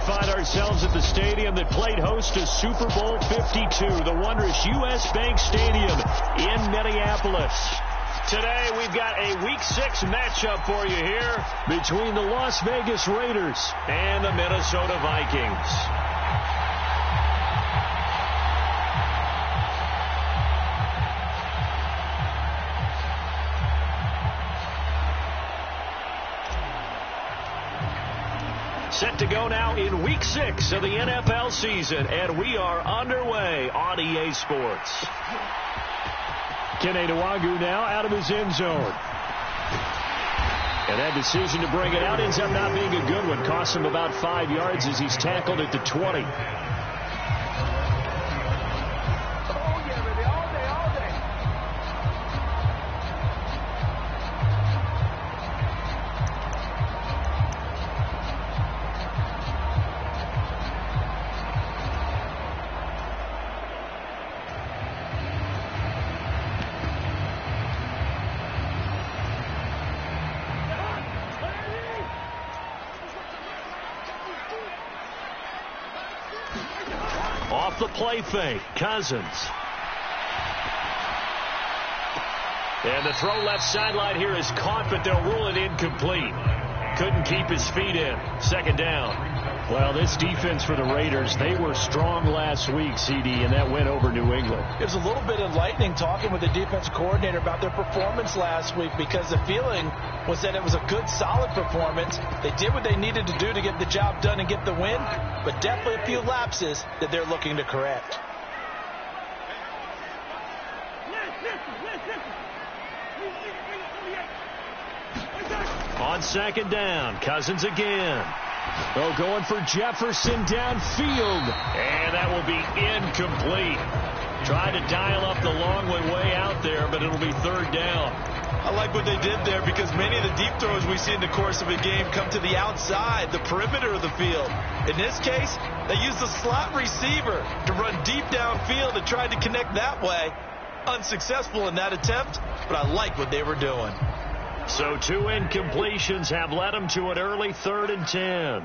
find ourselves at the stadium that played host to Super Bowl 52, the wondrous U.S. Bank Stadium in Minneapolis. Today, we've got a Week 6 matchup for you here between the Las Vegas Raiders and the Minnesota Vikings. Set to go now in Week 6 of the NFL season, and we are underway on EA Sports. Kene Nwangwu now out of his end zone. And that decision to bring it out ends up not being a good one. Costs him about 5 yards as he's tackled at the 20. Off the play fake, Cousins. And the throw left sideline here is caught, but they'll rule it incomplete. Couldn't keep his feet in. Second down. Well, this defense for the Raiders, they were strong last week, CD, and that went over New England. It was a little bit enlightening talking with the defense coordinator about their performance last week, because the feeling was that it was a good, solid performance. They did what they needed to do to get the job done and get the win, but definitely a few lapses that they're looking to correct. On second down, Cousins again. Oh, going for Jefferson downfield. And that will be incomplete. Tried to dial up the long way out there, but it'll be third down. I like what they did there, because many of the deep throws we see in the course of a game come to the outside, the perimeter of the field. In this case, they used the slot receiver to run deep downfield and tried to connect that way. Unsuccessful in that attempt, but I like what they were doing. So 2 incompletions have led them to an early 3rd and 10.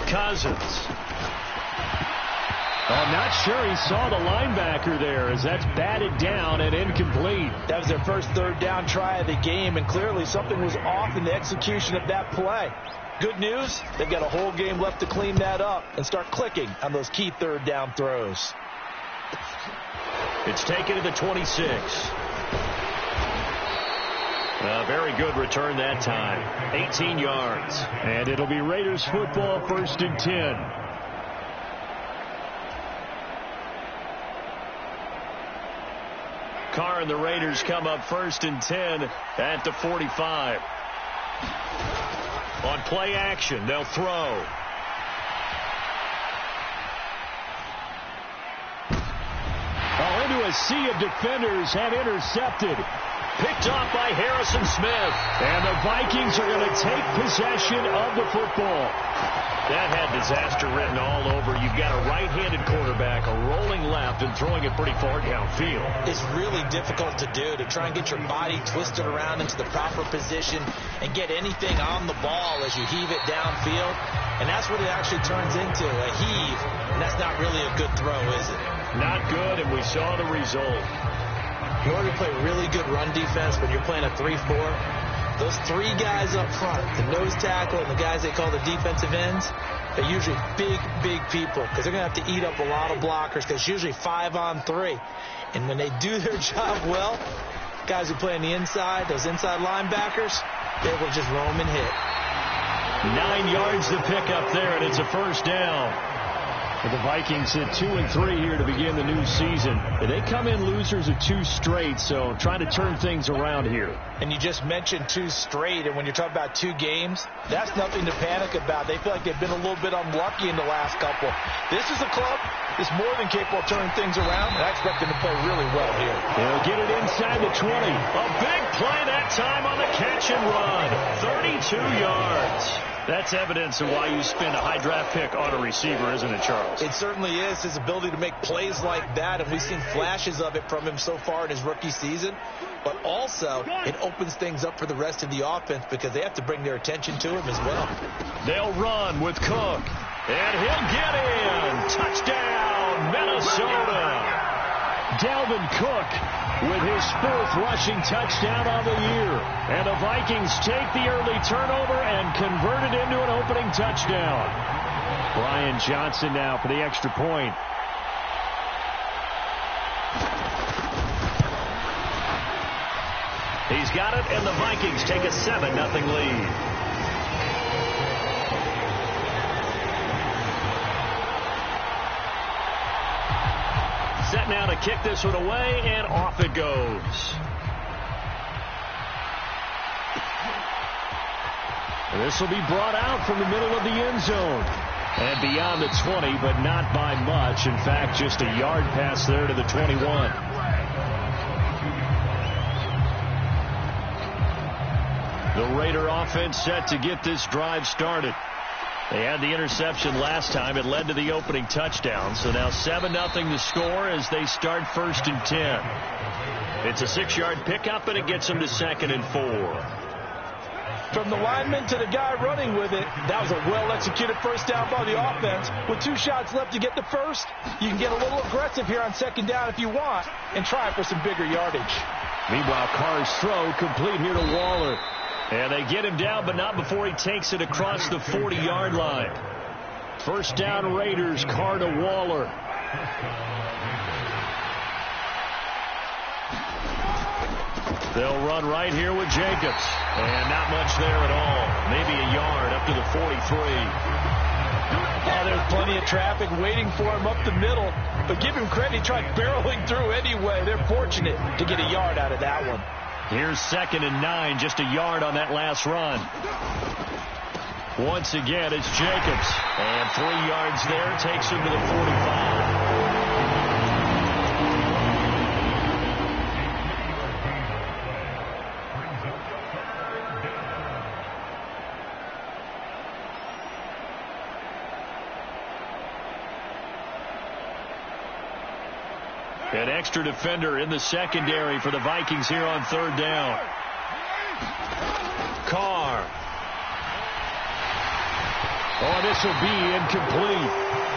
Cousins. I'm not sure he saw the linebacker there, as that's batted down and incomplete. That was their first third down try of the game, and clearly something was off in the execution of that play. Good news, they've got a whole game left to clean that up and start clicking on those key third down throws. It's taken to the 26. Very good return that time. 18 yards. And it'll be Raiders football, 1st and 10. Carr and the Raiders come up 1st and 10 at the 45. On play action, they'll throw. Into a sea of defenders and intercepted. Picked off by Harrison Smith. And the Vikings are going to take possession of the football. That had disaster written all over. You've got a right-handed quarterback, a rolling left, and throwing it pretty far downfield. It's really difficult to do, to try and get your body twisted around into the proper position and get anything on the ball as you heave it downfield. And that's what it actually turns into, a heave. And that's not really a good throw, is it? Not good, and we saw the result. In order to play really good run defense when you're playing a 3-4, those 3 guys up front, the nose tackle and the guys they call the defensive ends, they're usually big people, because they're going to have to eat up a lot of blockers, because it's usually 5-on-3. And when they do their job well, guys who play on the inside, those inside linebackers, they will just roam and hit. 9 yards to pick up there, and it's a first down. The Vikings hit 2 and 3 here to begin the new season. They come in losers of 2 straight, so trying to turn things around here. And you just mentioned 2 straight, and when you're talking about 2 games, that's nothing to panic about. They feel like they've been a little bit unlucky in the last couple. This is a club that's more than capable of turning things around, and I expect them to play really well here. They'll get it inside the 20. A big play that time on the catch and run. 32 yards. That's evidence of why you spend a high draft pick on a receiver, isn't it, Charles? It certainly is, his ability to make plays like that, and we've seen flashes of it from him so far in his rookie season. But also, it opens things up for the rest of the offense because they have to bring their attention to him as well. They'll run with Cook, and he'll get in. Touchdown, Minnesota. Dalvin Cook with his 4th rushing touchdown on the year. And the Vikings take the early turnover and convert it into an opening touchdown. Brian Johnson now for the extra point. He's got it, and the Vikings take a 7-0 lead. Set now to kick this one away, and off it goes. This will be brought out from the middle of the end zone. And beyond the 20, but not by much. In fact, just a yard pass there to the 21. The Raider offense set to get this drive started. They had the interception last time. It led to the opening touchdown. So now 7-0 the score as they start 1st and 10. It's a 6-yard pickup, and it gets them to 2nd and 4. From the lineman to the guy running with it, that was a well-executed first down by the offense. With 2 shots left to get the first, you can get a little aggressive here on 2nd down if you want and try for some bigger yardage. Meanwhile, Carr's throw complete here to Waller. And they get him down, but not before he takes it across the 40-yard line. First down, Raiders. Carr to Waller. They'll run right here with Jacobs. And not much there at all. Maybe a yard up to the 43. Oh, there's plenty of traffic waiting for him up the middle. But give him credit, he tried barreling through anyway. They're fortunate to get a yard out of that one. Here's 2nd and 9, just a yard on that last run. Once again, it's Jacobs. And 3 yards there, takes him to the 45. An extra defender in the secondary for the Vikings here on 3rd down. Carr. Oh, this will be incomplete.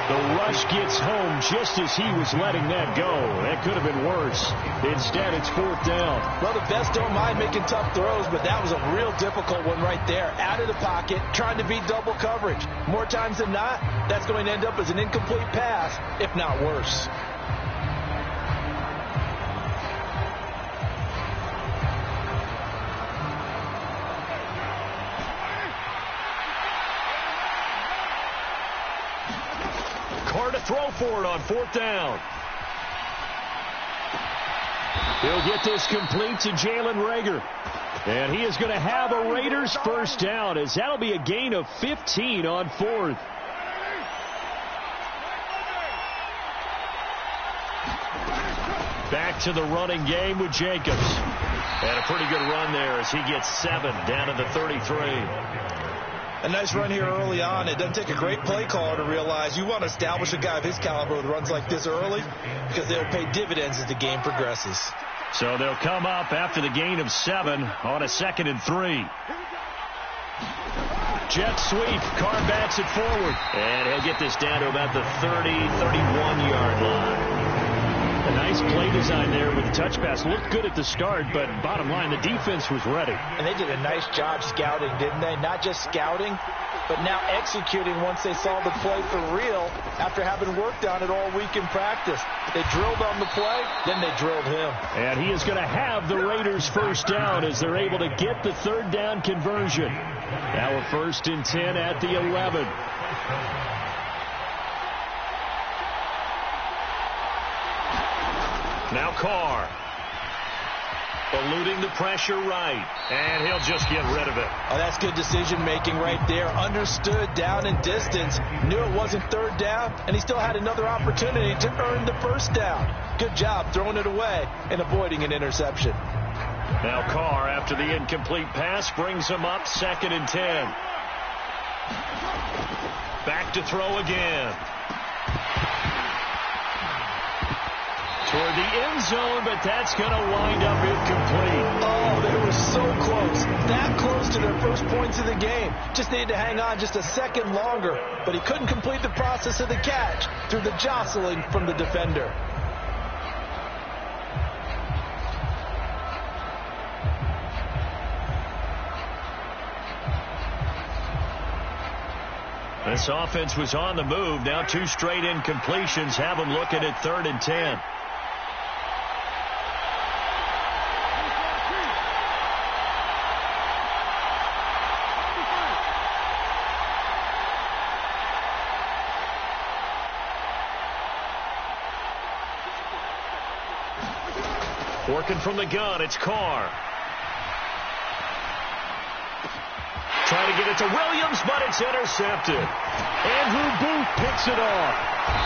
The rush gets home just as he was letting that go. That could have been worse. Instead, it's 4th down. Well, the best don't mind making tough throws, but that was a real difficult one right there. Out of the pocket, trying to beat double coverage. More times than not, that's going to end up as an incomplete pass, if not worse. To throw for it on 4th down. He'll get this complete to Jalen Reagor. And he is going to have a Raiders first down, as that'll be a gain of 15 on 4th. Back to the running game with Jacobs. And a pretty good run there as he gets 7 down to the 33. A nice run here early on. It doesn't take a great play caller to realize you want to establish a guy of his caliber with runs like this early because they'll pay dividends as the game progresses. So they'll come up after the gain of 7 on a 2nd and 3. Jet sweep. Carr bats it forward. And he'll get this down to about the 30, 31-yard line. A nice play design there with the touch pass. Looked good at the start, but bottom line, the defense was ready. And they did a nice job scouting, didn't they? Not just scouting, but now executing once they saw the play for real after having worked on it all week in practice. They drilled on the play, then they drilled him. And he is going to have the Raiders first down as they're able to get the 3rd down conversion. Now a 1st and 10 at the 11. Now Carr. Eluding the pressure right. And he'll just get rid of it. Oh, that's good decision-making right there. Understood down and distance. Knew it wasn't 3rd down, and he still had another opportunity to earn the first down. Good job throwing it away and avoiding an interception. Now Carr, after the incomplete pass, brings him up 2nd and 10. Back to throw again. Toward the end zone, but that's going to wind up incomplete. Oh, they were so close. That close to their first points of the game. Just needed to hang on just a second longer. But he couldn't complete the process of the catch through the jostling from the defender. This offense was on the move. Now 2 straight incompletions have them looking at 3rd and 10. Working from the gun, it's Carr. Trying to get it to Williams, but it's intercepted. Andrew Booth picks it off.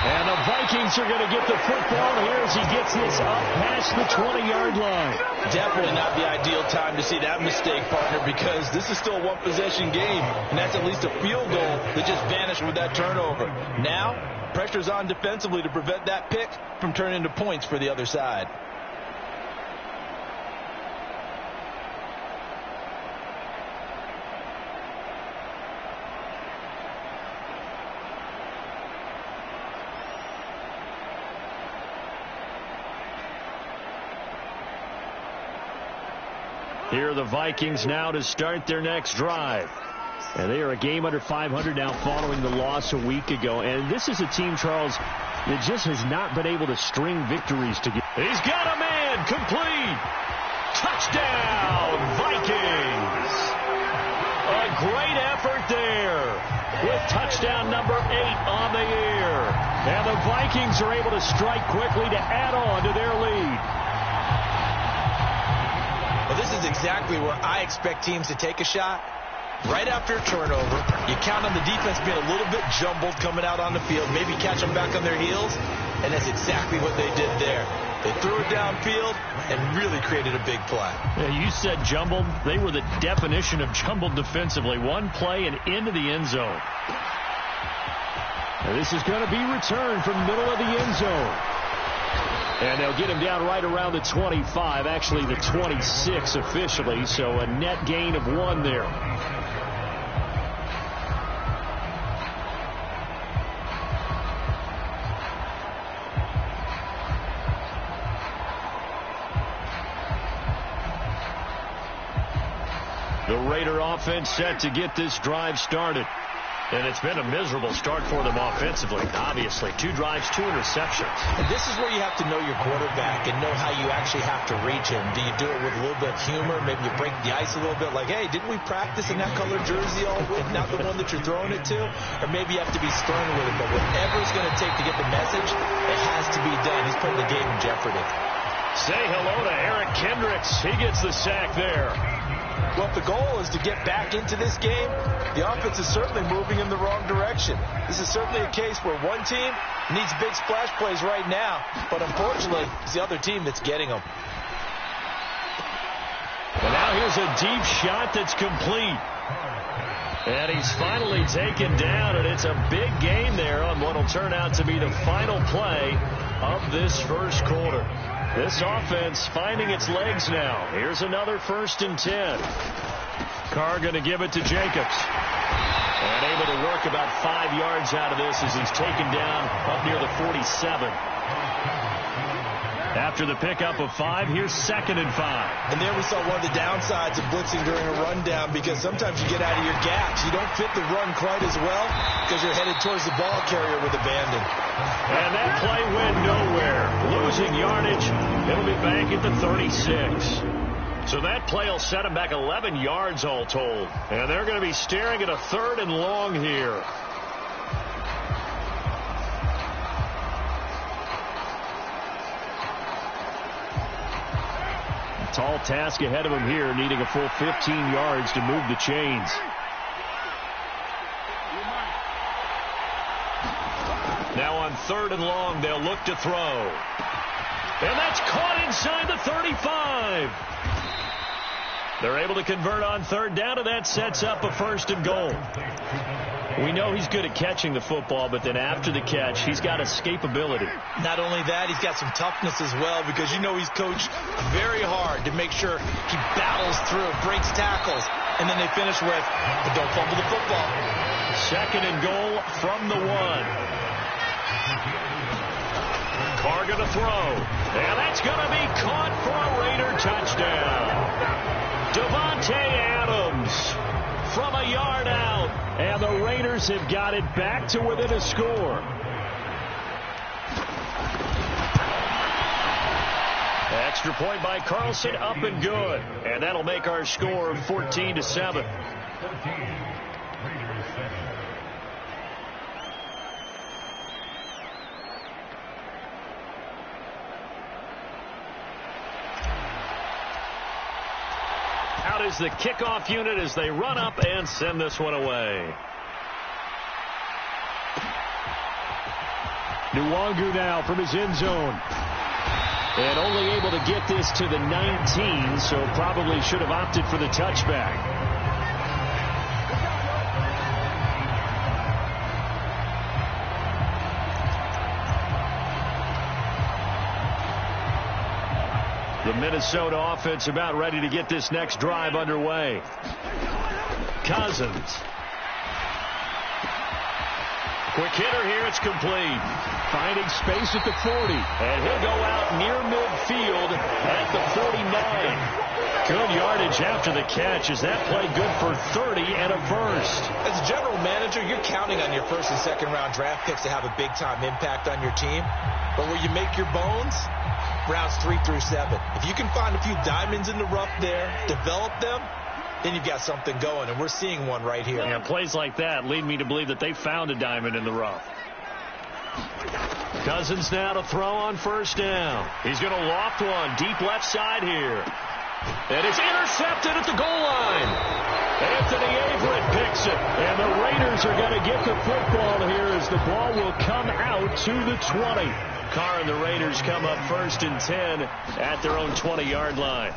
And the Vikings are going to get the football here as he gets this up past the 20-yard line. Definitely not the ideal time to see that mistake, partner, because this is still a one-possession game, and that's at least a field goal that just vanished with that turnover. Now, pressure's on defensively to prevent that pick from turning into points for the other side. Here are the Vikings now to start their next drive. And they are a game under 500 now following the loss a week ago. And this is a team, Charles, that just has not been able to string victories together. He's got a man complete. Touchdown, Vikings. A great effort there with touchdown number 8 on the year. And the Vikings are able to strike quickly to add on to their lead. Well, this is exactly where I expect teams to take a shot. Right after a turnover, you count on the defense being a little bit jumbled coming out on the field, maybe catch them back on their heels, and that's exactly what they did there. They threw it downfield and really created a big play. Yeah, you said jumbled. They were the definition of jumbled defensively. One play and into the end zone. And this is going to be returned from the middle of the end zone. And they'll get him down right around the 25, actually the 26 officially, so a net gain of 1 there. The Raider offense set to get this drive started. And it's been a miserable start for them offensively, obviously. 2 drives, 2 interceptions. And this is where you have to know your quarterback and know how you actually have to reach him. Do you do it with a little bit of humor? Maybe you break the ice a little bit like, hey, didn't we practice in that colored jersey all week, not the one that you're throwing it to? Or maybe you have to be stern with it. But whatever it's going to take to get the message, it has to be done. He's putting the game in jeopardy. Say hello to Eric Kendricks. He gets the sack there. Well, if the goal is to get back into this game, the offense is certainly moving in the wrong direction. This is certainly a case where one team needs big splash plays right now, but unfortunately, it's the other team that's getting them. And now here's a deep shot that's complete. And he's finally taken down, and it's a big gain there on what will turn out to be the final play of this first quarter. This offense finding its legs now. Here's another 1st and 10. Carr going to give it to Jacobs. And able to work about 5 yards out of this as he's taken down up near the 47. After the pickup of 5, here's 2nd and 5. And there we saw one of the downsides of blitzing during a rundown, because sometimes you get out of your gaps. You don't fit the run quite as well because you're headed towards the ball carrier with abandon. And that play went nowhere. Losing yardage. It'll be back at the 36. So that play will set them back 11 yards all told. And they're going to be staring at a 3rd and long here. Tall task ahead of him here, needing a full 15 yards to move the chains. Now on 3rd and long, they'll look to throw. And that's caught inside the 35. They're able to convert on 3rd down, and that sets up a 1st and goal. We know he's good at catching the football, but then after the catch, he's got escapability. Not only that, he's got some toughness as well, because you know he's coached very hard to make sure he battles through, breaks tackles, and then they finish with, but don't fumble the football. 2nd and goal from the 1. Carr going to throw, and that's going to be caught for a Raider touchdown. Devontae Adams from a yard out, and the Raiders have got it back to within a score. Extra point by Carlson, up and good, and that'll make our score 14-7. Out is the kickoff unit as they run up and send this one away. Nwangu now from his end zone. And only able to get this to the 19, so probably should have opted for the touchback. The Minnesota offense about ready to get this next drive underway. Cousins. Quick hitter here, it's complete. Finding space at the 40. And he'll go out near midfield at the 49. Good yardage after the catch. Is that play good for 30 and a first? As a general manager, you're counting on your first and second round draft picks to have a big-time impact on your team. But where you make your bones, rounds 3 through 7. If you can find a few diamonds in the rough there, develop them, then you've got something going, and we're seeing one right here. Yeah, plays like that lead me to believe that they found a diamond in the rough. Cousins now to throw on first down. He's going to loft one deep left side here. And it's intercepted at the goal line. Anthony Averett picks it. And the Raiders are going to get the football here as the ball will come out to the 20. Carr and the Raiders come up 1st and 10 at their own 20-yard line.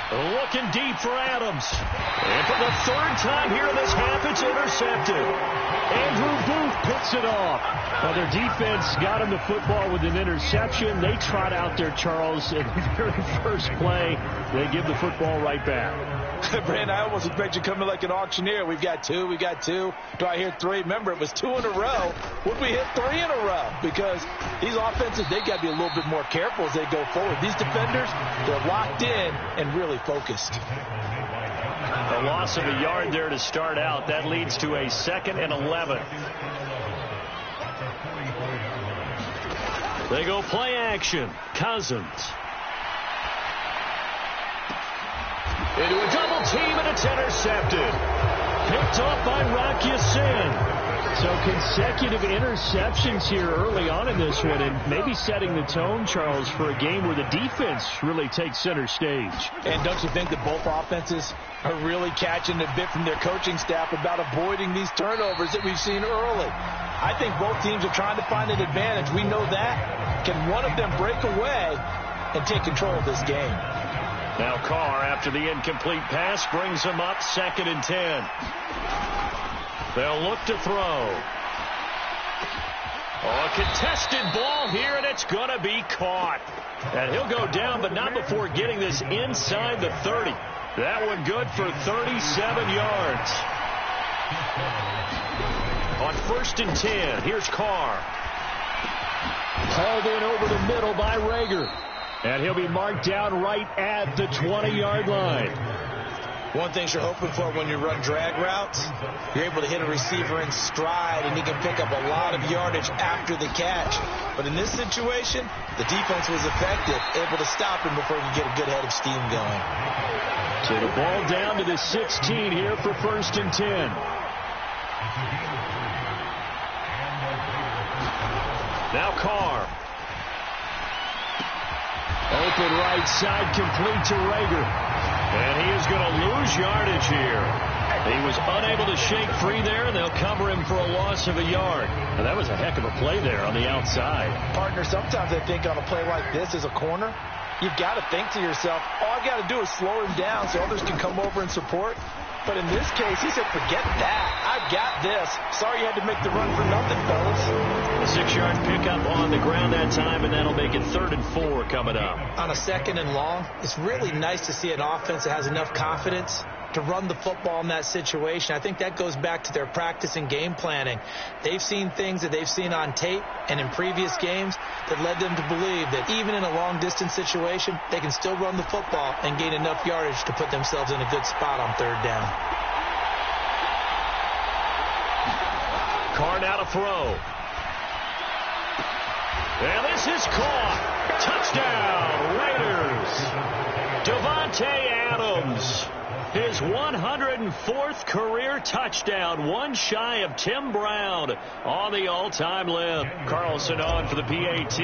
Looking deep for Adams. And for the 3rd time here in this half, it's intercepted. Andrew Booth picks it off. Well, their defense got him the football with an interception. They trot out there, Charles, in the very first play. They give the football right back. Brandon, I almost expect you to come in like an auctioneer. We've got 2, we got 2. Do I hear 3? Remember, it was 2 in a row. Would we hit 3 in a row? Because these offenses, they got to be a little bit more careful as they go forward. These defenders, they're locked in and really focused. A loss of a yard there to start out. That leads to a 2nd and 11. They go play action. Cousins. Into a double team, and it's intercepted. Picked off by Rocky Sin. So consecutive interceptions here early on in this one, and maybe setting the tone, Charles, for a game where the defense really takes center stage. And don't you think that both offenses are really catching a bit from their coaching staff about avoiding these turnovers that we've seen early? I think both teams are trying to find an advantage. We know that. Can one of them break away and take control of this game? Now Carr, after the incomplete pass, brings him up 2nd and 10. They'll look to throw. A contested ball here, and it's going to be caught. And he'll go down, but not before getting this inside the 30. That one good for 37 yards. On 1st and 10, here's Carr. Hauled in over the middle by Rager. And he'll be marked down right at the 20-yard line. One thing you're hoping for when you run drag routes, you're able to hit a receiver in stride, and he can pick up a lot of yardage after the catch. But in this situation, the defense was effective, able to stop him before he could get a good head of steam going. So the ball down to the 16 here for 1st and 10. Now Carr. Open right side, complete to Rager. And he is going to lose yardage here. He was unable to shake free there, and they'll cover him for a loss of a yard. And that was a heck of a play there on the outside. Partner, sometimes I think on a play like this as a corner, you've got to think to yourself, all I got to do is slow him down so others can come over and support. But in this case, he said, forget that. I've got this. Sorry you had to make the run for nothing, fellas. A 6-yard pickup on the ground that time, and that'll make it 3rd and 4 coming up. On a 2nd and long, it's really nice to see an offense that has enough confidence to run the football in that situation. I think that goes back to their practice and game planning. They've seen things that they've seen on tape and in previous games that led them to believe that even in a long-distance situation, they can still run the football and gain enough yardage to put themselves in a good spot on 3rd down. Carr now to throw. And this is caught. Touchdown, Raiders. Davante Adams. His 104th career touchdown, one shy of Tim Brown on the all-time list. Carlson on for the PAT.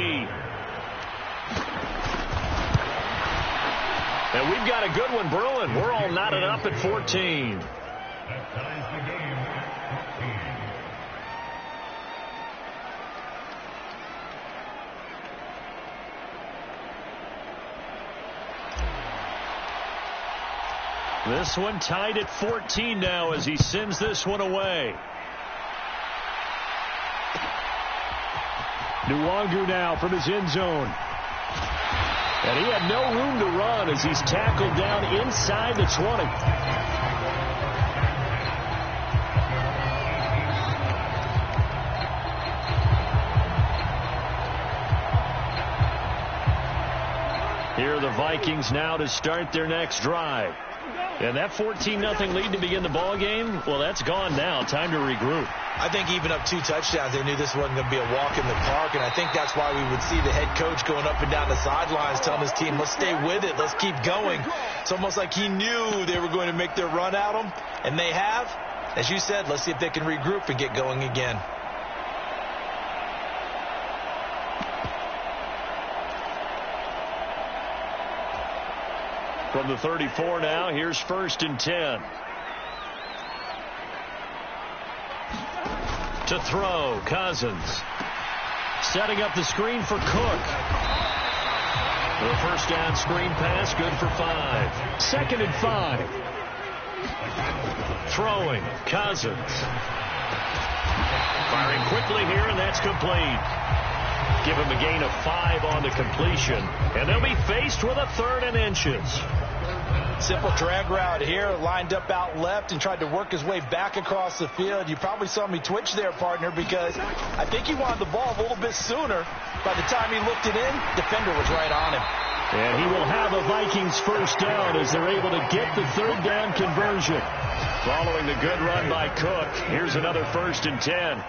And we've got a good one brewing. We're all knotted up at 14. This one tied at 14 now as he sends this one away. Nwangu now from his end zone. And he had no room to run as he's tackled down inside the 20. Here are the Vikings now to start their next drive. And that 14-0 lead to begin the ball game, well, that's gone now. Time to regroup. I think even up 2 touchdowns, they knew this wasn't going to be a walk in the park, and I think that's why we would see the head coach going up and down the sidelines telling his team, let's stay with it, let's keep going. It's almost like he knew they were going to make their run at him, and they have. As you said, let's see if they can regroup and get going again. From the 34 now, here's 1st and 10. To throw, Cousins. Setting up the screen for Cook. The 1st down screen pass, good for 5. 2nd and 5. Throwing, Cousins. Firing quickly here, and that's complete. Give him a gain of 5 on the completion, and they'll be faced with a 3rd and inches. Simple drag route here, lined up out left and tried to work his way back across the field. You probably saw me twitch there, partner, because I think he wanted the ball a little bit sooner. By the time he looked it in, defender was right on him. And he will have a Vikings 1st down as they're able to get the 3rd down conversion. Following the good run by Cook, here's another 1st and 10.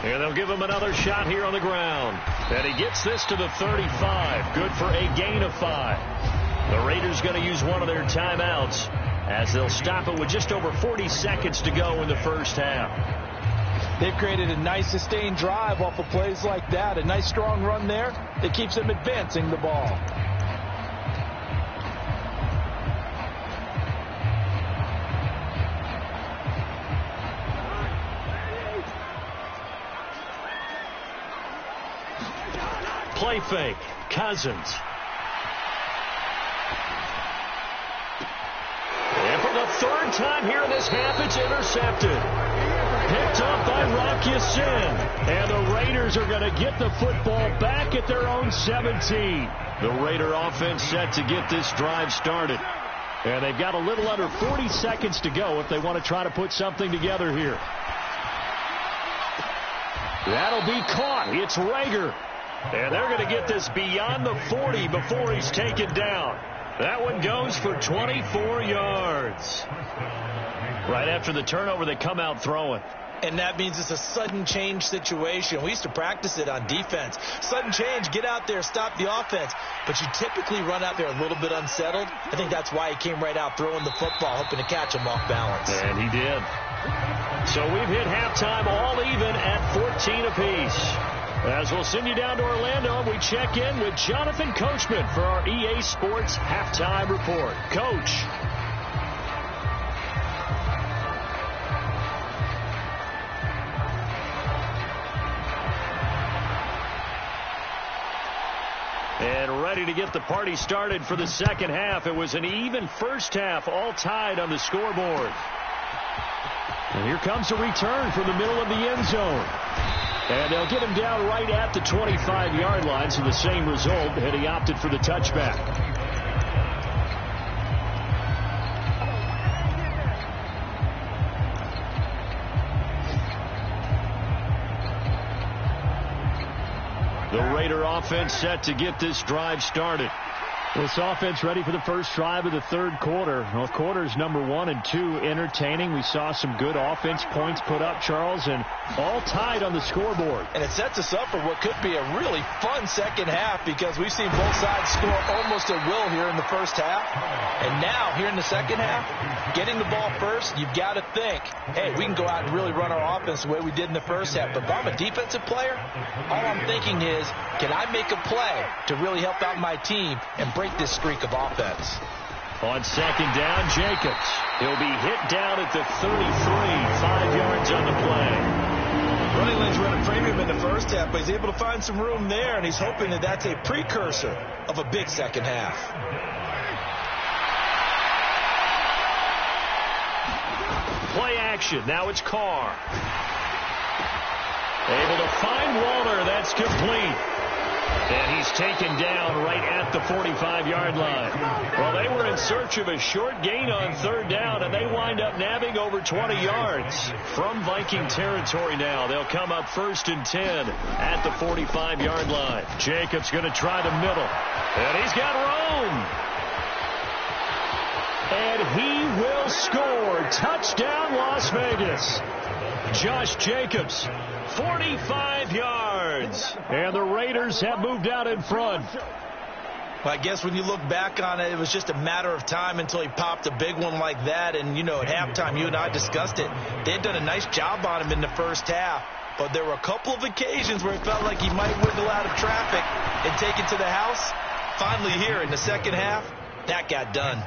And they'll give him another shot here on the ground. And he gets this to the 35. Good for a gain of 5. The Raiders going to use one of their timeouts as they'll stop it with just over 40 seconds to go in the 1st half. They've created a nice sustained drive off of plays like that. A nice strong run there that keeps them advancing the ball. Play fake. Cousins. And for the 3rd time here in this half, it's intercepted. Picked up by Rocky Sin. And the Raiders are going to get the football back at their own 17. The Raider offense set to get this drive started. And they've got a little under 40 seconds to go if they want to try to put something together here. That'll be caught. It's Rager. And they're going to get this beyond the 40 before he's taken down. That one goes for 24 yards. Right after the turnover, they come out throwing. And that means it's a sudden change situation. We used to practice it on defense. Sudden change, get out there, stop the offense. But you typically run out there a little bit unsettled. I think that's why he came right out throwing the football, hoping to catch him off balance. And he did. So we've hit halftime all even at 14 apiece. As we'll send you down to Orlando, we check in with Jonathan Coachman for our EA Sports Halftime Report. Coach. And ready to get the party started for the second half. It was an even first half, all tied on the scoreboard. And here comes a return from the middle of the end zone. And they'll get him down right at the 25-yard line, so the same result, and he opted for the touchback. The Raider offense set to get this drive started. This offense ready for the first drive of the third quarter. Well, quarters number 1 and 2 entertaining. We saw some good offense points put up, Charles, and all tied on the scoreboard. And it sets us up for what could be a really fun second half because we've seen both sides score almost at will here in the first half. And now, here in the second half, getting the ball first, you've got to think, hey, we can go out and really run our offense the way we did in the first half. But if I'm a defensive player, all I'm thinking is, can I make a play to really help out my team and break this streak of offense? On second down, Jacobs. He'll be hit down at the 33, 5 yards on the play. Running lanes run a premium in the first half, but he's able to find some room there, and he's hoping that that's a precursor of a big second half. Play action. Now it's Carr. Able to find Walter. That's complete. And he's taken down right at the 45-yard line. Well, they were in search of a short gain on third down, and they wind up nabbing over 20 yards from Viking territory now. They'll come up 1st and 10 at the 45-yard line. Jacobs going to try the middle. And he's got room. And he will score. Touchdown, Las Vegas. Josh Jacobs, 45 yards. And the Raiders have moved out in front. Well, I guess when you look back on it, it was just a matter of time until he popped a big one like that. And, you know, at halftime, you and I discussed it. They had done a nice job on him in the first half. But there were a couple of occasions where it felt like he might wiggle out of traffic and take it to the house. Finally here in the second half, that got done.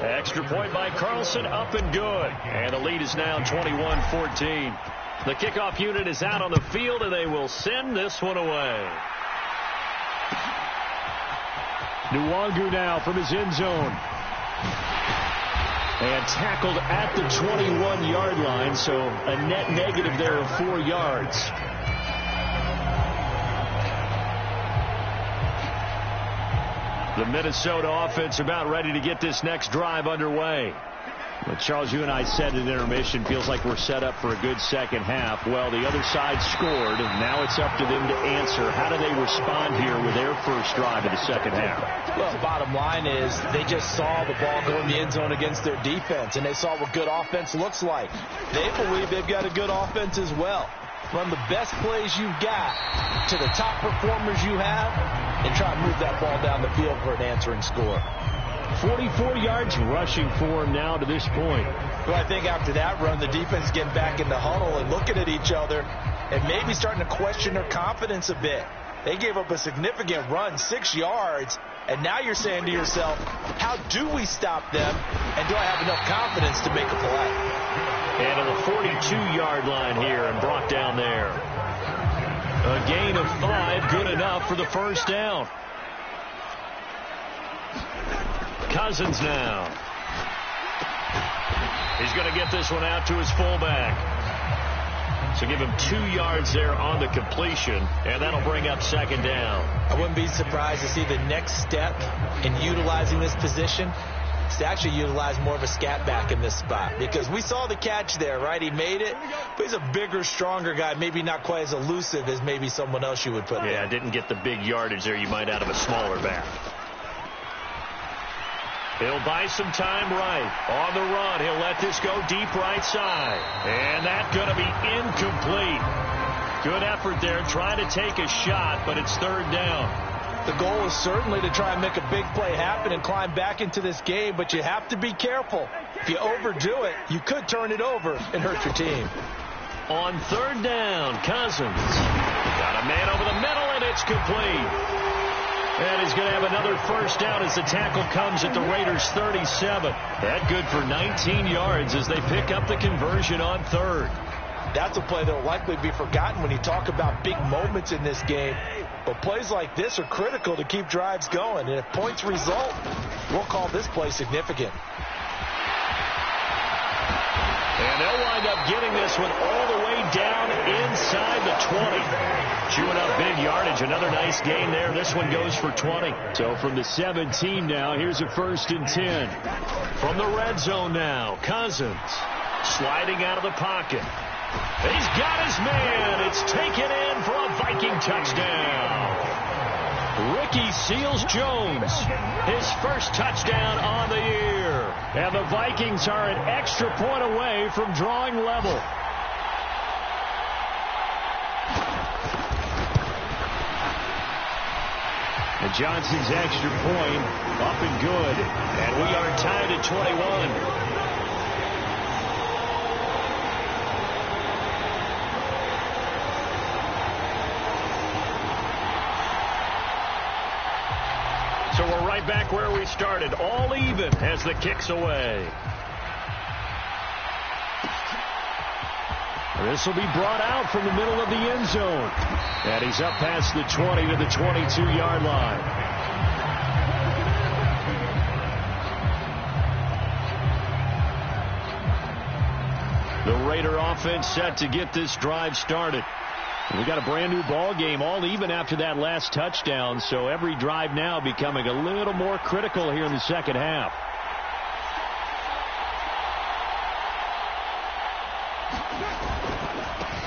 Extra point by Carlson, up and good. And the lead is now 21-14. The kickoff unit is out on the field, and they will send this one away. Nwangu now from his end zone. And tackled at the 21-yard line, so a net negative there of 4 yards. The Minnesota offense about ready to get this next drive underway. But Charles, you and I said at intermission, feels like we're set up for a good second half. Well, the other side scored, and now it's up to them to answer. How do they respond here with their first drive of the second half? Well, the bottom line is they just saw the ball go in the end zone against their defense, and they saw what good offense looks like. They believe they've got a good offense as well. Run the best plays you've got to the top performers you have and try and move that ball down the field for an answering score. 44 yards rushing for him now to this point. Well, I think after that run, the defense is getting back in the huddle and looking at each other and maybe starting to question their confidence a bit. They gave up a significant run, 6 yards, and now you're saying to yourself, how do we stop them, and do I have enough confidence to make a play? And on the 42-yard line here and brought down there. A gain of 5, good enough for the first down. Cousins now. He's going to get this one out to his fullback. So give him 2 yards there on the completion, and that'll bring up second down. I wouldn't be surprised to see the next step in utilizing this position is to actually utilize more of a scat back in this spot, because we saw the catch there, right? He made it, but he's a bigger, stronger guy, maybe not quite as elusive as maybe someone else you would put there. Yeah, didn't get the big yardage there you might out of a smaller back. He'll buy some time right. On the run, he'll let this go deep right side. And that's going to be incomplete. Good effort there, trying to take a shot, but it's third down. The goal is certainly to try and make a big play happen and climb back into this game, but you have to be careful. If you overdo it, you could turn it over and hurt your team. On third down, Cousins. Got a man over the middle, and it's complete. And he's going to have another first down as the tackle comes at the Raiders' 37. That good for 19 yards as they pick up the conversion on third. That's a play that will likely be forgotten when you talk about big moments in this game. But plays like this are critical to keep drives going. And if points result, we'll call this play significant. And they'll wind up getting this one all the way down inside the 20. Chewing up big yardage. Another nice gain there. This one goes for 20. So from the 17 now, here's a 1st and 10. From the red zone now, Cousins sliding out of the pocket. He's got his man. It's taken in for a Viking touchdown. Ricky Seals-Jones, his first touchdown on the year. And the Vikings are an extra point away from drawing level. And Johnson's extra point up and good. And we are tied at 21. So we're right back where we started, all even as the kick's away. This will be brought out from the middle of the end zone. And he's up past the 20 to the 22-yard line. The Raider offense set to get this drive started. We got a brand new ball game, all even after that last touchdown, so every drive now becoming a little more critical here in the second half.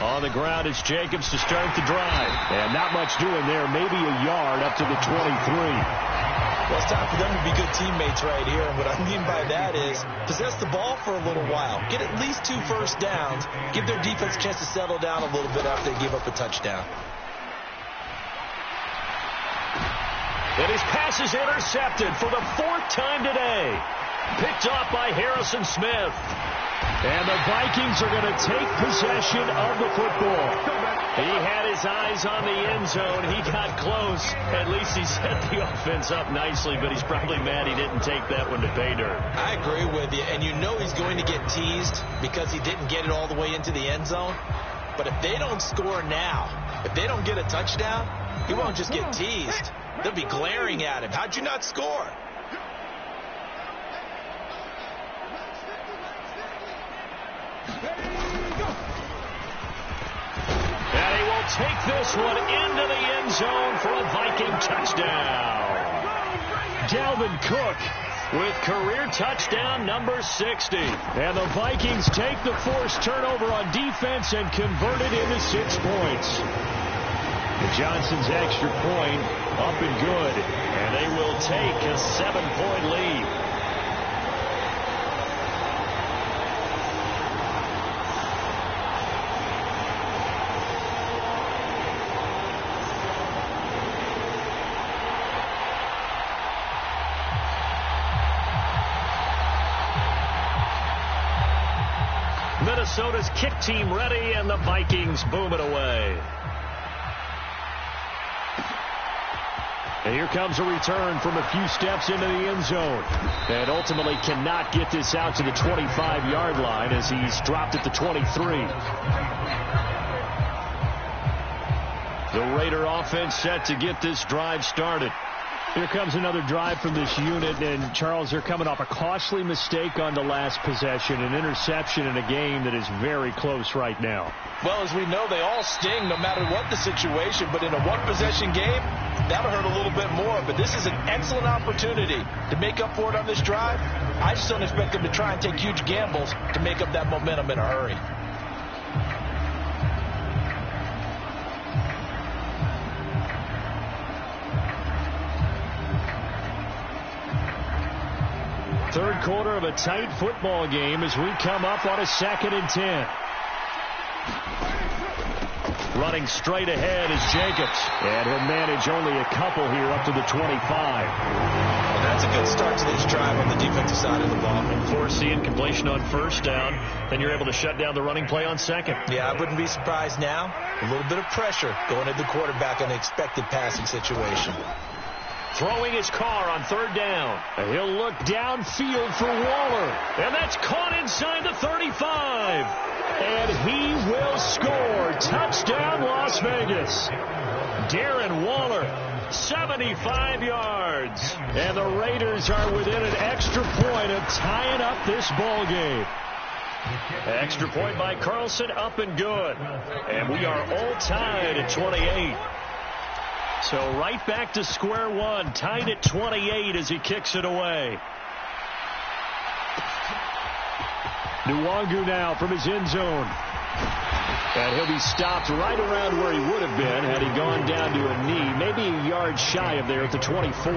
On the ground is Jacobs to start the drive. And not much doing there, maybe a yard up to the 23. Well, it's time for them to be good teammates right here. And what I mean by that is possess the ball for a little while. Get at least 2 first downs. Give their defense a chance to settle down a little bit after they give up a touchdown. And his pass is intercepted for the 4th time today. Picked off by Harrison Smith. And the Vikings are going to take possession of the football. He had his eyes on the end zone. He got close. At least he set the offense up nicely, but he's probably mad he didn't take that one to pay dirt. I agree with you, and you know he's going to get teased because he didn't get it all the way into the end zone. But if they don't score now, if they don't get a touchdown, he won't just get teased. They'll be glaring at him. How'd you not score? And he will take this one into the end zone for a Viking touchdown. Dalvin Cook with career touchdown number 60. And the Vikings take the forced turnover on defense and convert it into 6 points. And Johnson's extra point up and good. And they will take a 7-point lead. Minnesota's kick team ready, and the Vikings boom it away. And here comes a return from a few steps into the end zone. And ultimately cannot get this out to the 25-yard line as he's dropped at the 23. The Raider offense set to get this drive started. Here comes another drive from this unit, and Charles, they're coming off a costly mistake on the last possession, an interception in a game that is very close right now. Well, as we know, they all sting no matter what the situation, but in a one-possession game, that'll hurt a little bit more. But this is an excellent opportunity to make up for it on this drive. I just don't expect them to try and take huge gambles to make up that momentum in a hurry. Third quarter of a tight football game as we come up on a 2nd and 10. Running straight ahead is Jacobs. And he'll manage only a couple here up to the 25. Well, that's a good start to this drive on the defensive side of the ball. And force the incompletion on first down. Then you're able to shut down the running play on second. Yeah, I wouldn't be surprised now. A little bit of pressure going at the quarterback on the expected passing situation. Throwing his car on 3rd down. He'll look downfield for Waller. And that's caught inside the 35. And he will score. Touchdown, Las Vegas. Darren Waller, 75 yards. And the Raiders are within an extra point of tying up this ball game. Extra point by Carlson, up and good. And we are all tied at 28. So right back to square one, tied at 28 as he kicks it away. Nwangu now from his end zone. And he'll be stopped right around where he would have been had he gone down to a knee, maybe a yard shy of there at the 24.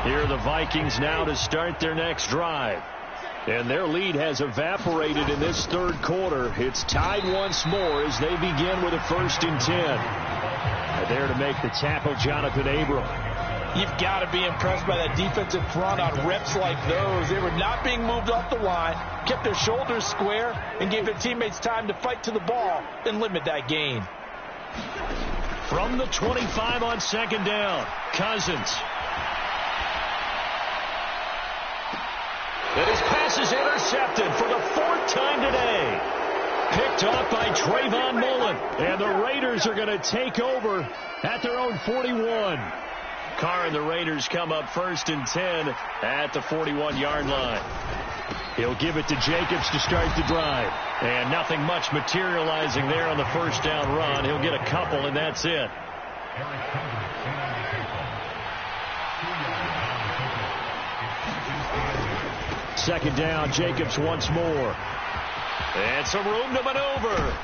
Here are the Vikings now to start their next drive. And their lead has evaporated in this third quarter. It's tied once more as they begin with a 1st and 10. And there to make the tackle, Jonathan Abram. You've got to be impressed by that defensive front on reps like those. They were not being moved off the line, kept their shoulders square, and gave their teammates time to fight to the ball and limit that gain. From the 25 on 2nd down, Cousins. And his pass is intercepted for the 4th time today. Picked off by Trayvon Mullen. And the Raiders are going to take over at their own 41. Carr and the Raiders come up 1st and 10 at the 41-yard line. He'll give it to Jacobs to start the drive. And nothing much materializing there on the 1st down run. He'll get a couple, and that's it. Second down, Jacobs once more. And some room to maneuver.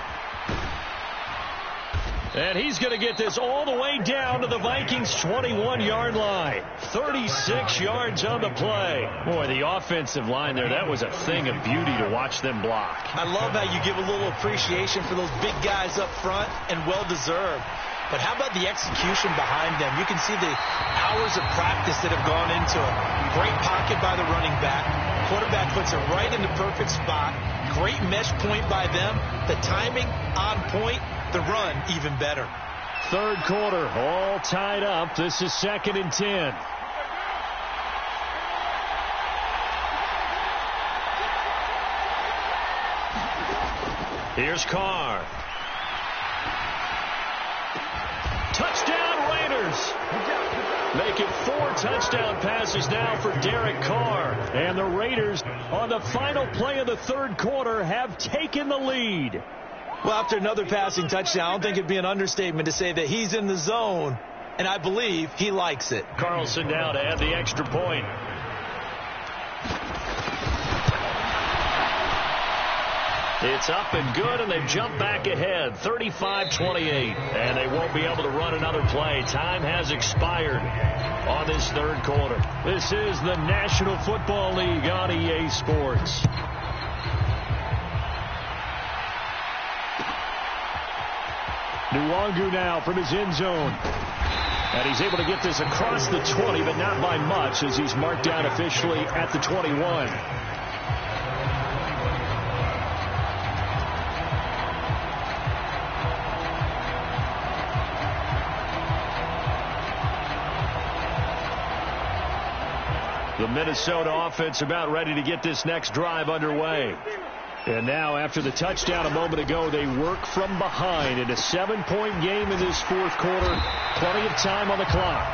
And he's going to get this all the way down to the Vikings' 21-yard line. 36 yards on the play. Boy, the offensive line there, that was a thing of beauty to watch them block. I love how you give a little appreciation for those big guys up front, and well-deserved. But how about the execution behind them? You can see the hours of practice that have gone into it. Great pocket by the running back. Quarterback puts it right in the perfect spot. Great mesh point by them. The timing on point. The run even better. Third quarter, all tied up. This is 2nd and 10. Here's Carr. Touchdown Raiders. Make it 4 touchdown passes now for Derek Carr. And the Raiders, on the final play of the third quarter, have taken the lead. Well, after another passing touchdown, I don't think it'd be an understatement to say that he's in the zone, and I believe he likes it. Carlson now to add the extra point. It's up and good, and they've jumped back ahead, 35-28. And they won't be able to run another play. Time has expired on this third quarter. This is the National Football League on EA Sports. Nwangu now from his end zone. And he's able to get this across the 20, but not by much, as he's marked down officially at the 21. The Minnesota offense about ready to get this next drive underway. And now, after the touchdown a moment ago, they work from behind in a 7-point game in this fourth quarter. Plenty of time on the clock.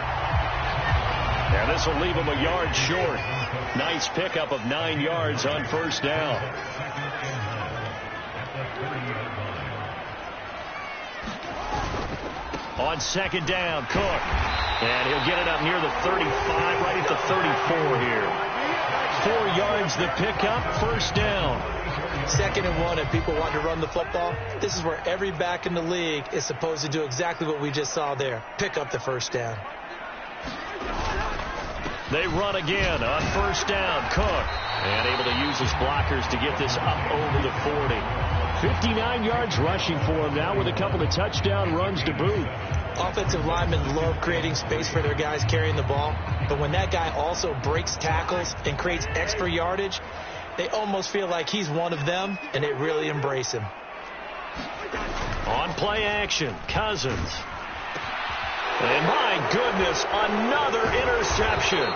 And this will leave them a yard short. Nice pickup of 9 yards on 1st down. On 2nd down, Cook. And he'll get it up near the 35, right at the 34 here. 4 yards the pickup, 1st down. 2nd and 1, and people want to run the football. This is where every back in the league is supposed to do exactly what we just saw there. Pick up the 1st down. They run again on 1st down. Cook. And able to use his blockers to get this up over the 40. 59 yards rushing for him now with a couple of touchdown runs to boot. Offensive linemen love creating space for their guys carrying the ball. But when that guy also breaks tackles and creates extra yardage, they almost feel like he's one of them, and they really embrace him. On play action, Cousins. And my goodness, another interception.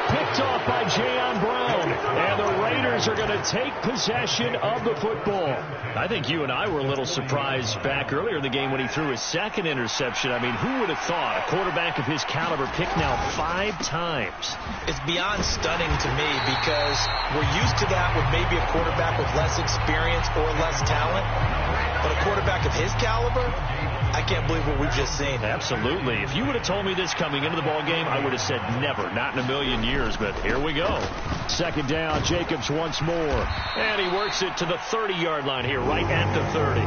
picked off by Jayon Brown. And the Raiders are going to take possession of the football. I think you and I were a little surprised back earlier in the game when he threw his second interception. I mean, who would have thought a quarterback of his caliber picked now 5 times? It's beyond stunning to me because we're used to that with maybe a quarterback with less experience or less talent. But a quarterback of his caliber, I can't believe what we've just seen. Absolutely. If you would have told me this coming into the ball game, I would have said never, not in a million years. But here we go. Second down, Jacobs once more. And he works it to the 30-yard line here, right at the 30.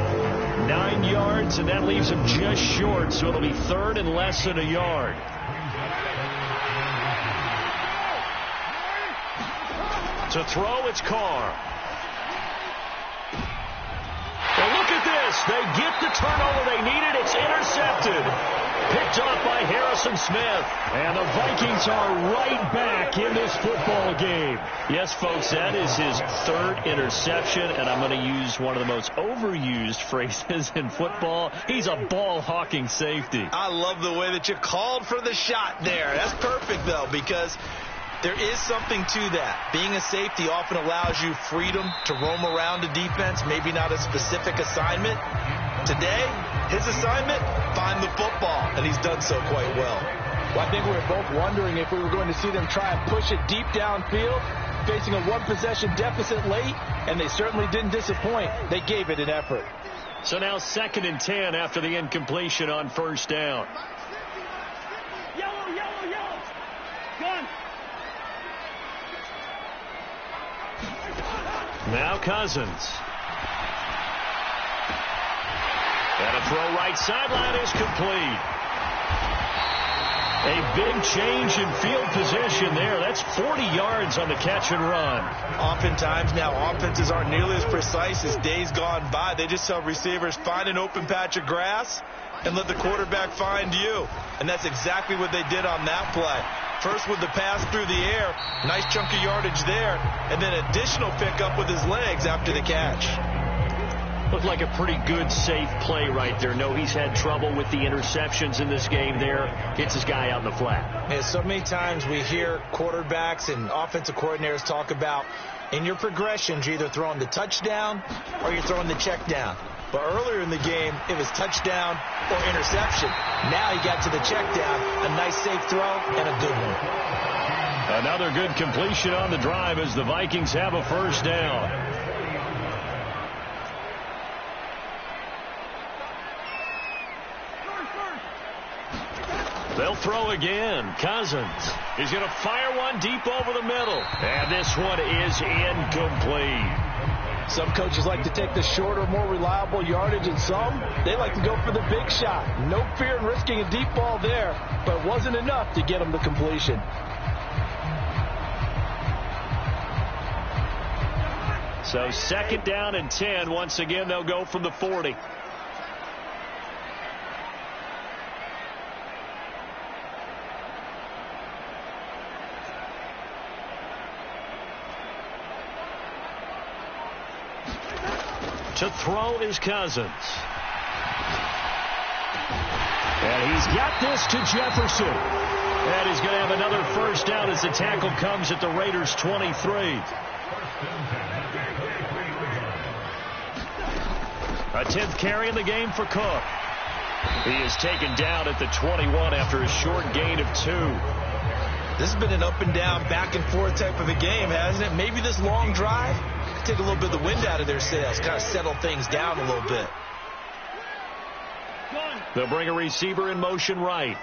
9 yards, and that leaves him just short, so it'll be third and less than a yard. To throw, it's Carr. Well, look at this. They get the turnover they needed. It's intercepted. Picked off by Harrison Smith. And the Vikings are right back in this football game. Yes, folks, that is his 3rd interception, and I'm going to use one of the most overused phrases in football. He's a ball-hawking safety. I love the way that you called for the shot there. That's perfect, though, because there is something to that. Being a safety often allows you freedom to roam around a defense, maybe not a specific assignment. Today, his assignment, find the football, and he's done so quite well. Well, I think we were both wondering if we were going to see them try and push it deep downfield, facing a 1-possession deficit late, and they certainly didn't disappoint. They gave it an effort. So now 2nd and 10 after the incompletion on first down. Yellow, yellow, yellow. Gun. Now Cousins. And a throw right sideline is complete. A big change in field position there. That's 40 yards on the catch and run. Oftentimes now offenses aren't nearly as precise as days gone by. They just tell receivers, find an open patch of grass and let the quarterback find you. And that's exactly what they did on that play. First with the pass through the air, nice chunk of yardage there, and then additional pickup with his legs after the catch. Looked like a pretty good, safe play right there. No, he's had trouble with the interceptions in this game there. Gets his guy out in the flat. Yeah, so many times we hear quarterbacks and offensive coordinators talk about in your progressions, you're either throwing the touchdown or you're throwing the check down. But earlier in the game, it was touchdown or interception. Now he got to the check down, a nice safe throw, and a good one. Another good completion on the drive as the Vikings have a first down. They'll throw again. Cousins is going to fire one deep over the middle. And this one is incomplete. Some coaches like to take the shorter, more reliable yardage, and some, they like to go for the big shot. No fear in risking a deep ball there, but it wasn't enough to get them the completion. So 2nd down and 10. Once again, they'll go from the 40. To throw is Cousins. And he's got this to Jefferson. And he's going to have another first down as the tackle comes at the Raiders' 23. A 10th carry in the game for Cook. He is taken down at the 21 after a short gain of 2. This has been an up and down, back and forth type of a game, hasn't it? Maybe this long drive take a little bit of the wind out of their sails, kind of settle things down a little bit. They'll bring a receiver in motion right.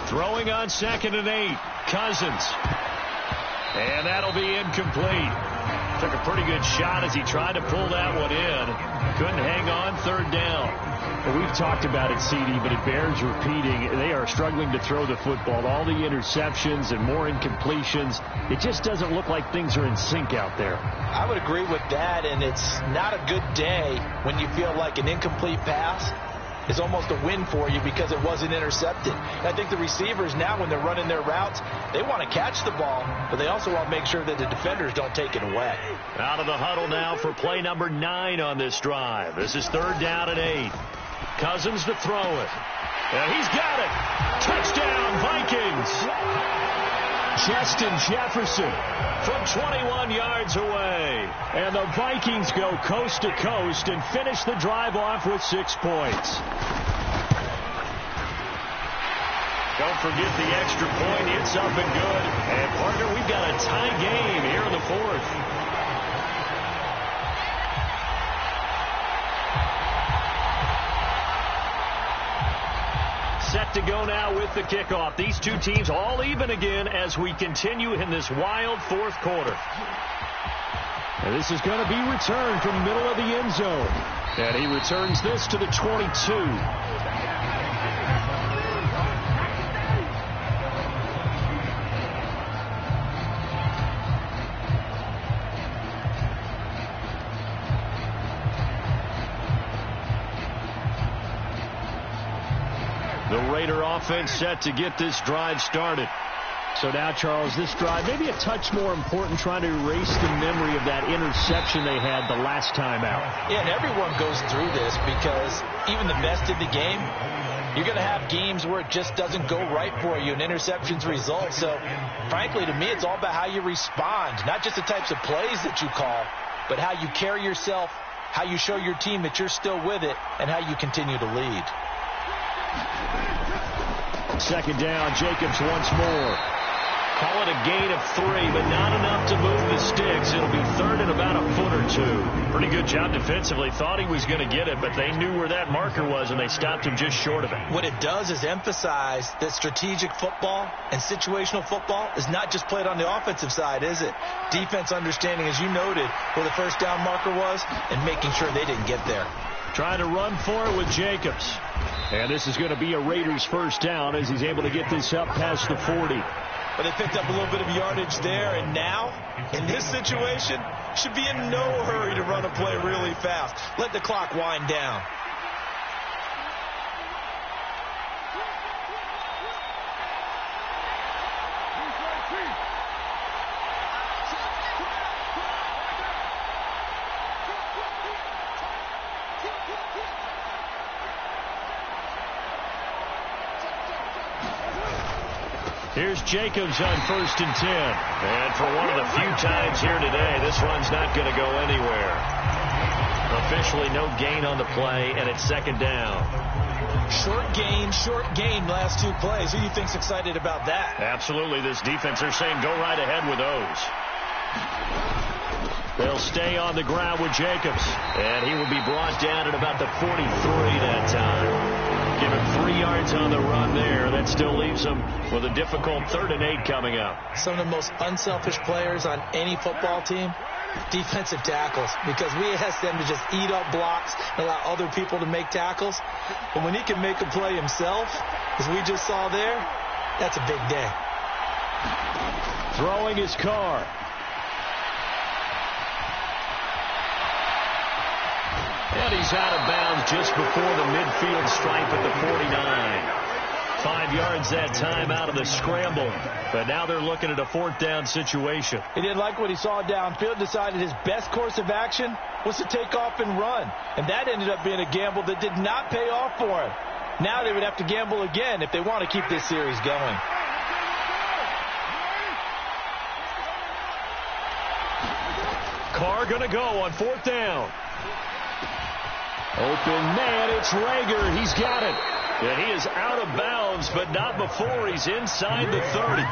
Throwing on 2nd and 8. Cousins. And that'll be incomplete. Took a pretty good shot as he tried to pull that one in. Couldn't hang on. 3rd down. Well, we've talked about it, CD, but it bears repeating. They are struggling to throw the football. All the interceptions and more incompletions. It just doesn't look like things are in sync out there. I would agree with that, and it's not a good day when you feel like an incomplete pass is almost a win for you because it wasn't intercepted. And I think the receivers now, when they're running their routes, they want to catch the ball, but they also want to make sure that the defenders don't take it away. Out of the huddle now for play number 9 on this drive. This is 3rd down and 8. Cousins to throw it. And he's got it. Touchdown, Vikings. Justin Jefferson from 21 yards away. And the Vikings go coast to coast and finish the drive off with 6 points. Don't forget the extra point. It's up and good. And, partner, we've got a tie game here in the 4th. Set to go now with the kickoff. These two teams all even again as we continue in this wild 4th quarter. And this is going to be returned from the middle of the end zone. And he returns this to the 22. The Raider offense set to get this drive started. So now, Charles, this drive maybe a touch more important, trying to erase the memory of that interception they had the last time out. Yeah, and everyone goes through this because even the best in the game, you're going to have games where it just doesn't go right for you and interceptions result. So, frankly, to me, it's all about how you respond, not just the types of plays that you call, but how you carry yourself, how you show your team that you're still with it, and how you continue to lead. Second down, Jacobs once more. Call it a gain of 3, but not enough to move the sticks. It'll be 3rd and about a foot or 2. Pretty good job defensively. Thought he was going to get it, but they knew where that marker was, and they stopped him just short of it. What it does is emphasize that strategic football and situational football is not just played on the offensive side, is it? Defense understanding, as you noted, where the first down marker was and making sure they didn't get there. Trying to run for it with Jacobs. And this is going to be a Raiders first down as he's able to get this up past the 40. But they picked up a little bit of yardage there, and now, in this situation, should be in no hurry to run a play really fast. Let the clock wind down. Here's Jacobs on 1st and 10. And for one of the few times here today, this run's not going to go anywhere. Officially no gain on the play, and it's 2nd down. Short gain last 2 plays. Who do you think's excited about that? Absolutely. This defense, they're saying go right ahead with those. They'll stay on the ground with Jacobs. And he will be brought down at about the 43 that time. Give him 3 yards on the run there. That still leaves him with a difficult 3rd and 8 coming up. Some of the most unselfish players on any football team, defensive tackles, because we ask them to just eat up blocks and allow other people to make tackles. But when he can make a play himself, as we just saw there, that's a big day. Throwing his car. And he's out of bounds just before the midfield stripe at the 49. 5 yards that time out of the scramble. But now they're looking at a 4th down situation. He didn't like what he saw downfield, decided his best course of action was to take off and run. And that ended up being a gamble that did not pay off for him. Now they would have to gamble again if they want to keep this series going. Carr going to go on 4th down. Open man, it's Rager. He's got it. And he is out of bounds, but not before he's inside the 30.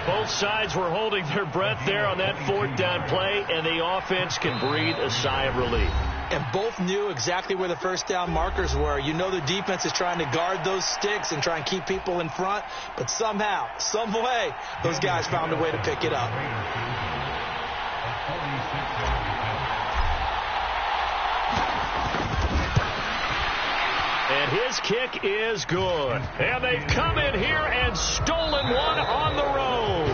Both sides were holding their breath there on that 4th down play, and the offense can breathe a sigh of relief. And both knew exactly where the first down markers were. You know the defense is trying to guard those sticks and try and keep people in front, but somehow, some way, those guys found a way to pick it up. And his kick is good. And they've come in here and stolen one on the road.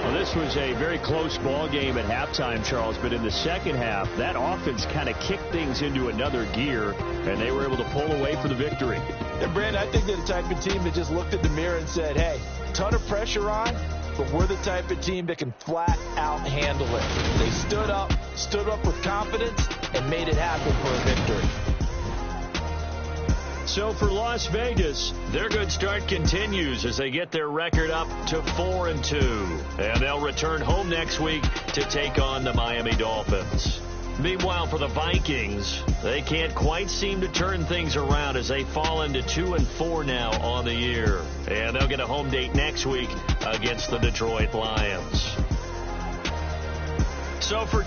Well, this was a very close ball game at halftime, Charles, but in the second half, that offense kind of kicked things into another gear, and they were able to pull away for the victory. And, Brandon, I think they're the type of team that just looked in the mirror and said, hey, ton of pressure on, but we're the type of team that can flat out handle it. They stood up with confidence, and made it happen for a victory. So for Las Vegas, their good start continues as they get their record up to 4-2. And they'll return home next week to take on the Miami Dolphins. Meanwhile, for the Vikings, they can't quite seem to turn things around as they fall into 2-4 now on the year. And they'll get a home date next week against the Detroit Lions. So for